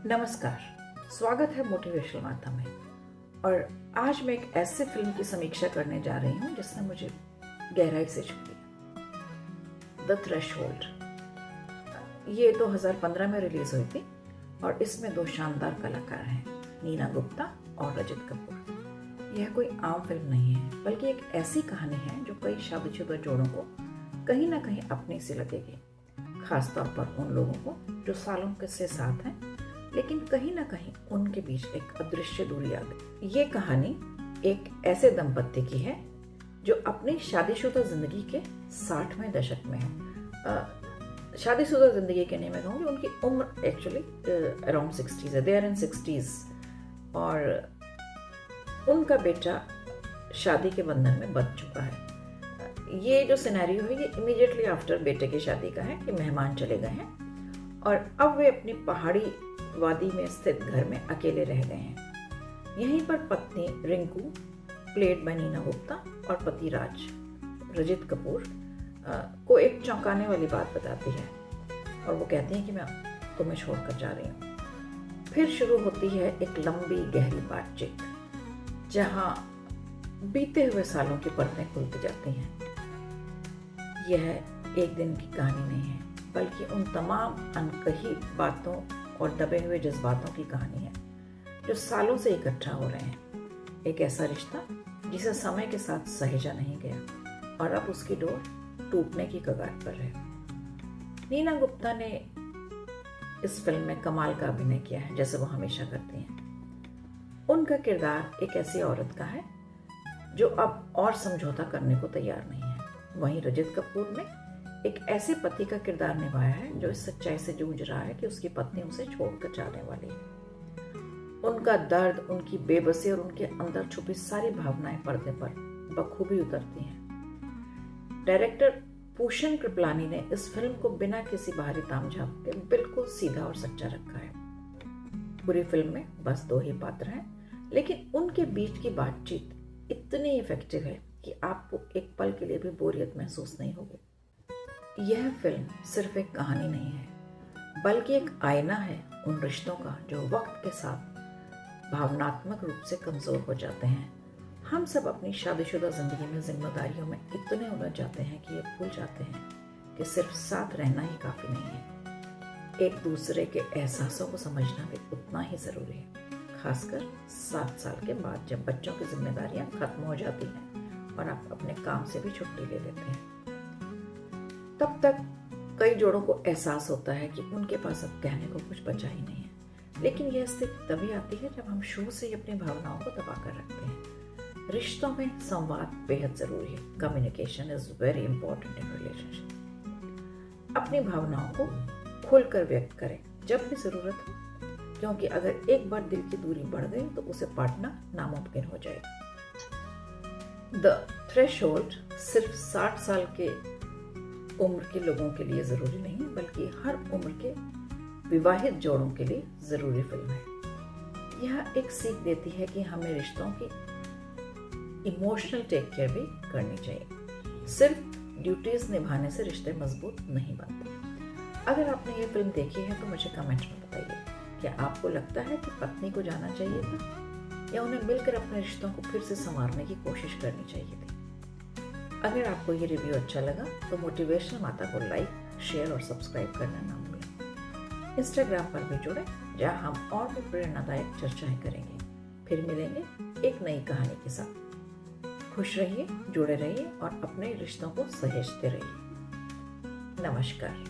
नमस्कार, स्वागत है मोटिवेशनल माता में। और आज मैं एक ऐसे फिल्म की समीक्षा करने जा रही हूँ जिसने मुझे गहराई से छू लिया। The threshold. ये 2015 में रिलीज हुई थी और इसमें दो शानदार कलाकार हैं, नीना गुप्ता और रजत कपूर। यह कोई आम फिल्म नहीं है, बल्कि एक ऐसी कहानी है जो कई शादीशुदा जोड़ों को कहीं ना कहीं अपनी सी लगेगी, खासतौर पर उन लोगों को जो सालों से साथ हैं, लेकिन कहीं ना कहीं उनके बीच एक अदृश्य दूरी आ गई। ये कहानी एक ऐसे दंपत्ति की है जो अपनी शादीशुदा जिंदगी के 60वें दशक में है। शादीशुदा जिंदगी के नहीं मैं कहूँगी, उनकी उम्र एक्चुअली अराउंड 60s है, दे आर इन 60s। और उनका बेटा शादी के बंधन में बंध चुका है। ये जो सिनेरियो है ये इमीडिएटली आफ्टर बेटे की शादी का है कि मेहमान चले गए हैं और अब वे अपनी पहाड़ी वादी में स्थित घर में अकेले रह गए हैं। यहीं पर पत्नी रिंकू, प्लेड बाय नीना गुप्ता, और पति राज, रजत कपूर, को एक चौंकाने वाली बात बताती है और वो कहती हैं कि मैं तुम्हें छोड़कर जा रही हूँ। फिर शुरू होती है एक लंबी गहरी बातचीत, जहाँ बीते हुए सालों की परतें खुलती जाती हैं। यह एक दिन की कहानी नहीं है, बल्कि उन तमाम अनकही बातों और दबे हुए जज्बातों की कहानी है जो सालों से इकट्ठा हो रहे हैं। एक ऐसा रिश्ता जिसे समय के साथ सहेजा नहीं गया और अब उसकी डोर टूटने की कगार पर है। नीना गुप्ता ने इस फिल्म में कमाल का अभिनय किया है, जैसे वो हमेशा करती हैं। उनका किरदार एक ऐसी औरत का है जो अब और समझौता करने को तैयार नहीं है। वहीं रजत कपूर ने एक ऐसे पति का किरदार निभाया है जो इस सच्चाई से जूझ रहा है कि उसकी पत्नी उसे छोड़कर जाने वाली है। उनका दर्द, उनकी बेबसी और उनके अंदर छुपी सारी भावनाएं पर्दे पर बखूबी उतरती हैं। डायरेक्टर भूषण कृपलानी ने इस फिल्म को बिना किसी बाहरी तामझाम के बिल्कुल सीधा और सच्चा रखा है। पूरी फिल्म में बस दो ही पात्र हैं, लेकिन उनके बीच की बातचीत इतनी इफेक्टिव है कि आपको एक पल के लिए भी बोरियत महसूस नहीं होगी। यह फिल्म सिर्फ एक कहानी नहीं है, बल्कि एक आईना है उन रिश्तों का जो वक्त के साथ भावनात्मक रूप से कमजोर हो जाते हैं। हम सब अपनी शादीशुदा जिंदगी में जिम्मेदारियों में इतने उलझ जाते हैं कि ये भूल जाते हैं कि सिर्फ साथ रहना ही काफी नहीं है। एक दूसरे के एहसासों को समझना भी उतना ही जरूरी है, खासकर 7 साल के बाद, जब बच्चों की जिम्मेदारियां खत्म हो जाती हैं और आप अपने काम से भी छुट्टी ले लेते हैं। तब तक कई जोड़ों को एहसास होता है कि उनके पास अब कहने को कुछ बचा ही नहीं है। लेकिन यह स्थिति तभी आती है जब हम शुरू से ही अपनी भावनाओं को दबा कर रखते हैं। रिश्तों में संवाद बेहद जरूरी है। Communication is very important in relationship. अपनी भावनाओं को खुलकर व्यक्त करें जब भी जरूरत हो, क्योंकि अगर एक बार दिल की दूरी बढ़ गई तो उसे पाटना नामुमकिन हो जाएगा। द थ्रेशोल्ड सिर्फ 60 साल के उम्र के लोगों के लिए जरूरी नहीं, बल्कि हर उम्र के विवाहित जोड़ों के लिए जरूरी फिल्म है। यह एक सीख देती है कि हमें रिश्तों की इमोशनल टेक केयर भी करनी चाहिए। सिर्फ ड्यूटीज निभाने से रिश्ते मजबूत नहीं बनते। अगर आपने ये फिल्म देखी है तो मुझे कमेंट में बताइए, क्या आपको लगता है कि पत्नी को जाना चाहिए था या उन्हें मिलकर अपने रिश्तों को फिर से संवारने की कोशिश करनी चाहिए थी? अगर आपको ये रिव्यू अच्छा लगा तो मोटिवेशनल माता को लाइक, शेयर और सब्सक्राइब करना ना भूलें। इंस्टाग्राम पर भी जुड़ें, जहां हम और भी प्रेरणादायक चर्चाएं करेंगे। फिर मिलेंगे एक नई कहानी के साथ। खुश रहिए, जुड़े रहिए और अपने रिश्तों को सहेजते रहिए। नमस्कार।